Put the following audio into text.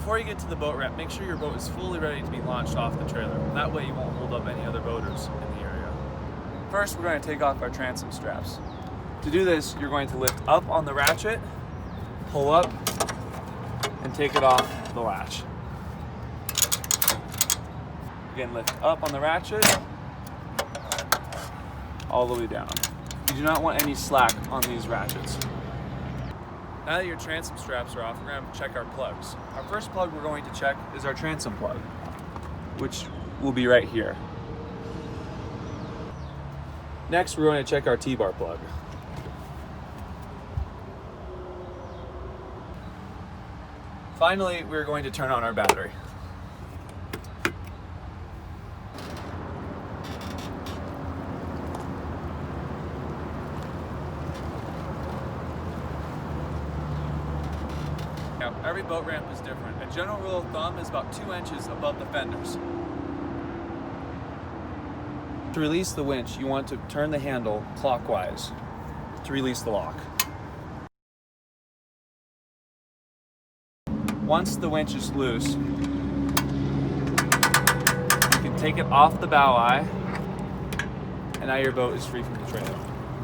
before you get to the boat ramp, make sure your boat is fully ready to be launched off the trailer. That way you won't hold up any other boaters in the area. First, we're going to take off our transom straps. To do this, you're going to lift up on the ratchet, pull up, and take it off the latch. Again, lift up on the ratchet, all the way down. You do not want any slack on these ratchets. Now that your transom straps are off, we're going to check our plugs. Our first plug we're going to check is our transom plug, which will be right here. Next, we're going to check our T-bar plug. Finally, we're going to turn on our battery. Now, every boat ramp is different. A general rule of thumb is about 2 inches above the fenders. To release the winch, you want to turn the handle clockwise to release the lock. Once the winch is loose, you can take it off the bow eye, and now your boat is free from the trailer.